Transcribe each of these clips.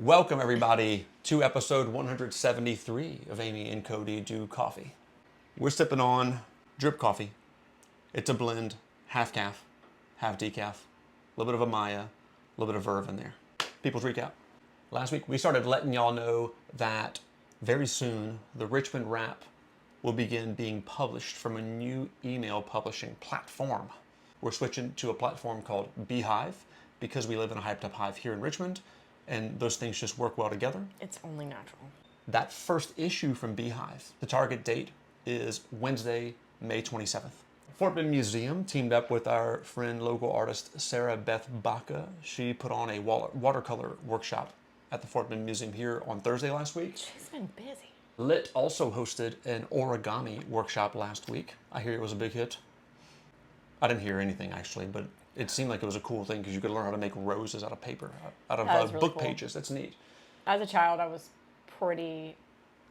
Welcome, everybody, to episode 173 of Aimee and Cody Do Coffee. We're sipping on drip coffee. It's a blend, half calf, half decaf, a little bit of Amaya, a little bit of Verve in there. People's recap. Last week, we started letting y'all know that very soon, the Richmond Rap will begin being published from a new email publishing platform. We're switching to a platform called Beehive because we live in a hyped up hive here in Richmond, and those things just work well together. It's only natural. That first issue from Beehive, the target date is Wednesday, May 27th. Fort Bend Museum teamed up with our friend, local artist Sarah Beth Baca. She put on a watercolor workshop at the Fort Bend Museum here on Thursday last week. She's been busy. Lit also hosted an origami workshop last week. I hear it was a big hit. I didn't hear anything actually, but it seemed like it was a cool thing because you could learn how to make roses out of paper, out of That was really book cool. pages. That's neat. As a child, I was pretty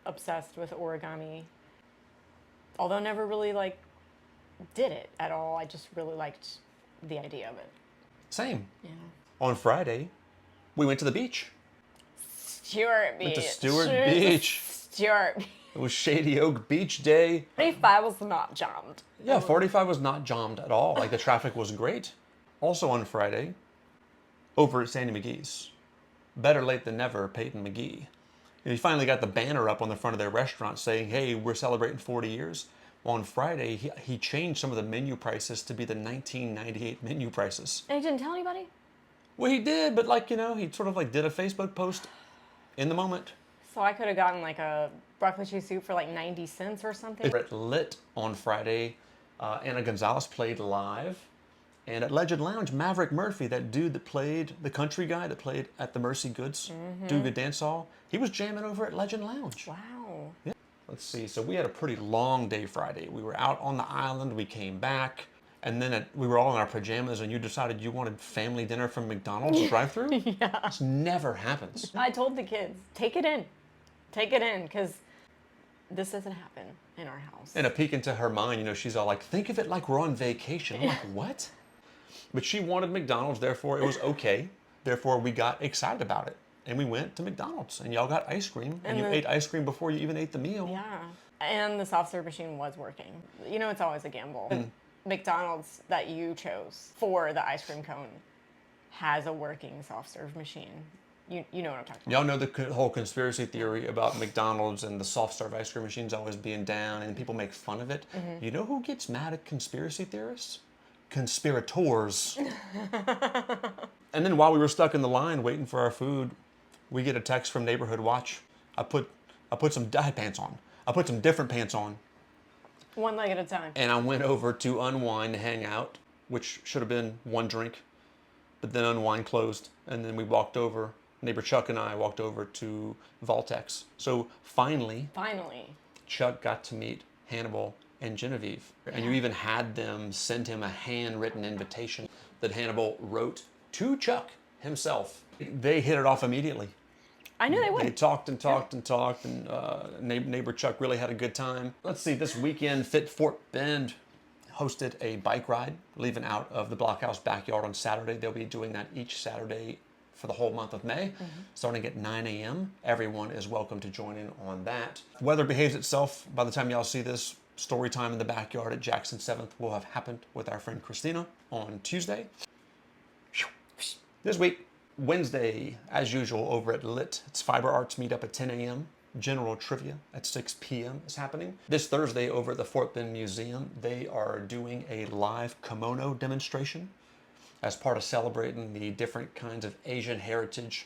obsessed with origami. Although never really did it at all. I just really liked the idea of it. Same. Yeah. On Friday, we went to the beach. Stewart Beach. Went to Stewart Beach. Stewart. It was Shady Oak Beach Day. 45 was not jammed. Yeah, 45 was not jammed at all. Like, the traffic was great. Also on Friday, over at Sandy McGee's, better late than never, Payton McGee. He finally got the banner up on the front of their restaurant saying, hey, we're celebrating 40 years. Well, on Friday, he changed some of the menu prices to be the 1998 menu prices. And he didn't tell anybody? Well, he did, but he sort of did a Facebook post in the moment. So I could have gotten a broccoli cheese soup for 90 cents or something. At Lit on Friday, Anna Gonzalez played live. And at Legend Lounge, Maverick Murphy, that dude that played, the country guy that played at the Mercy Goods, Do Good Dance Hall, he was jamming over at Legend Lounge. Wow. Yeah. Let's see, so we had a pretty long day Friday. We were out on the island, we came back, and then we were all in our pajamas, and you decided you wanted family dinner from McDonald's drive-thru? Yeah. This never happens. I told the kids, take it in, because this doesn't happen in our house. And a peek into her mind, she's all like, think of it like we're on vacation. I'm like, what? But she wanted McDonald's, therefore it was okay. Therefore we got excited about it. And we went to McDonald's, and y'all got ice cream, and you ate ice cream before you even ate the meal. Yeah, and the soft serve machine was working. It's always a gamble. McDonald's that you chose for the ice cream cone has a working soft serve machine. You know what I'm talking about. Y'all know the whole conspiracy theory about McDonald's and the soft serve ice cream machines always being down, and people make fun of it. Mm-hmm. You know who gets mad at conspiracy theorists? Conspirators. And then while we were stuck in the line waiting for our food, we get a text from Neighborhood Watch. I put some dye pants on. I put some different pants on. One leg at a time. And I went over to Unwind to hang out, which should have been one drink, but then Unwind closed, and then we walked over. Neighbor Chuck and I walked over to Voltex. So finally, Chuck got to meet Hannibal and Genevieve. Yeah. And you even had them send him a handwritten invitation that Hannibal wrote to Chuck himself. They hit it off immediately. I knew they would. They talked and talked and talked, and neighbor Chuck really had a good time. Let's see, this weekend, Fit Fort Bend hosted a bike ride, leaving out of the Blockhouse backyard on Saturday. They'll be doing that each Saturday for the whole month of May, starting at 9 a.m. Everyone is welcome to join in on that. Weather behaves itself. By the time y'all see this, story time in the backyard at Jackson 7th will have happened with our friend Christina on Tuesday. This week, Wednesday, as usual, over at Lit, it's Fiber Arts meetup at 10 a.m. General Trivia at 6 p.m. is happening. This Thursday over at the Fort Bend Museum, they are doing a live kimono demonstration as part of celebrating the different kinds of Asian heritage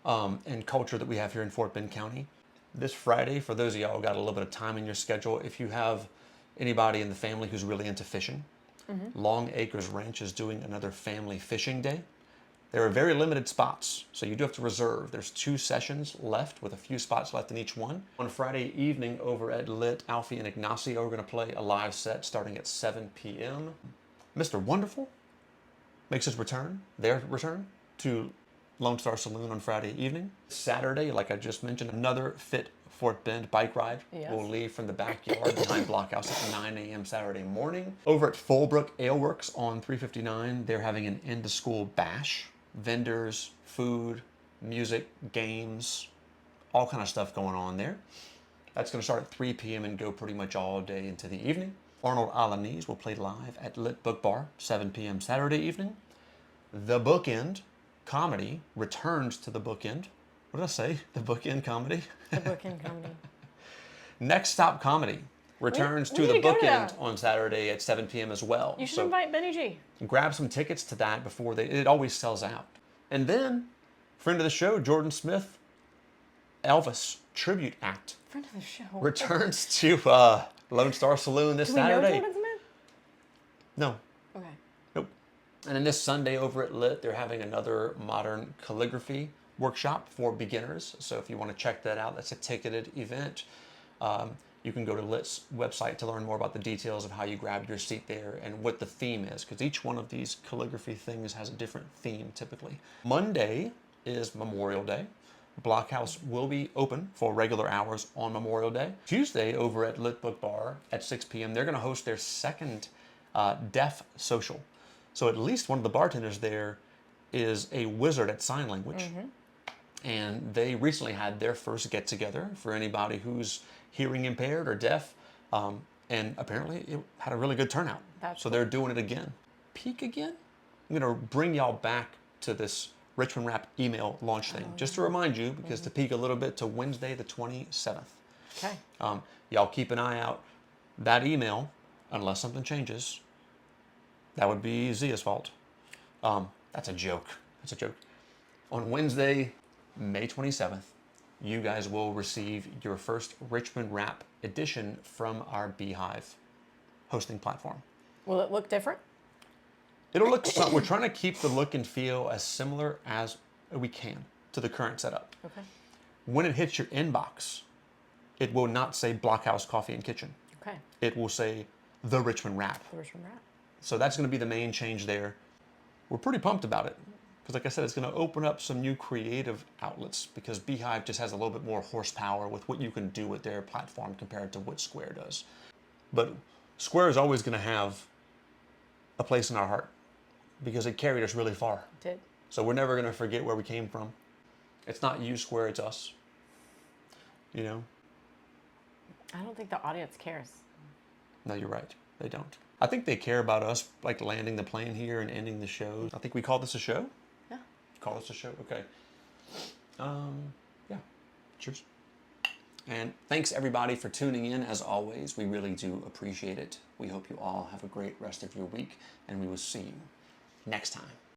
and culture that we have here in Fort Bend County. This Friday, for those of y'all who got a little bit of time in your schedule, if you have anybody in the family who's really into fishing, Long Acres Ranch is doing another family fishing day. There are very limited spots, so you do have to reserve. There's 2 sessions left with a few spots left in each one. On Friday evening over at Lit, Alfie and Ignacio are going to play a live set starting at 7 p.m. Mr. Wounderful makes his return, their return, to Lone Star Saloon on Friday evening. Saturday, like I just mentioned, another Fit Fort Bend bike ride. Yes. Will leave from the backyard behind Blockhouse at 9 a.m. Saturday morning. Over at Fullbrook Ale Works on 359, they're having an end-of-school bash. Vendors, food, music, games, all kind of stuff going on there. That's going to start at 3 p.m. and go pretty much all day into the evening. Arnold Alanis will play live at Lit Book Bar, 7 p.m. Saturday evening. The Bookend Comedy returns to the Bookend. What did I say? The Bookend Comedy? The Bookend Comedy. Next Stop Comedy returns We to need the to go to Bookend that. on Saturday at 7 p.m. as well. You should So invite Benny G. grab some tickets to that before it always sells out. And then, friend of the show, Jordan Smith, Elvis Tribute Act Friend of the show. returns to Lone Star Saloon this Do we know Saturday. Jordan Smith? No, Okay. nope. And then this Sunday over at Lit, they're having another modern calligraphy workshop for beginners. So if you want to check that out, that's a ticketed event. You can go to Lit's website to learn more about the details of how you grab your seat there and what the theme is, because each one of these calligraphy things has a different theme typically. Monday is Memorial Day. Blockhouse will be open for regular hours on Memorial Day. Tuesday over at Lit Book Bar at 6 p.m. they're going to host their second deaf social. So at least one of the bartenders there is a wizard at sign language. And they recently had their first get together for anybody who's hearing impaired or deaf. And apparently it had a really good turnout. So they're doing it again. Peak again? I'm going to bring y'all back to this Richmond Rap email launch thing, just to remind you, because to peek a little bit to Wednesday the 27th. Okay. Y'all keep an eye out. That email, unless something changes, that would be Zia's fault. That's a joke. That's a joke. On Wednesday, May 27th, you guys will receive your first Richmond Rap edition from our Beehive hosting platform. Will it look different? It'll look, we're trying to keep the look and feel as similar as we can to the current setup. Okay. When it hits your inbox, it will not say Blockhouse Coffee and Kitchen. Okay. It will say The Richmond Rap. The Richmond Rap. So that's going to be the main change there. We're pretty pumped about it. Because like I said, it's going to open up some new creative outlets, because Beehive just has a little bit more horsepower with what you can do with their platform compared to what Square does. But Square is always going to have a place in our heart, because it carried us really far. It did. So we're never going to forget where we came from. It's not you, Square, it's us. You know? I don't think the audience cares. No, you're right. They don't. I think they care about us, like landing the plane here and ending the show. I think we call this a show? Yeah. Call this a show? Okay. Yeah. Cheers. And thanks everybody for tuning in. As always, we really do appreciate it. We hope you all have a great rest of your week, and we will see you next time.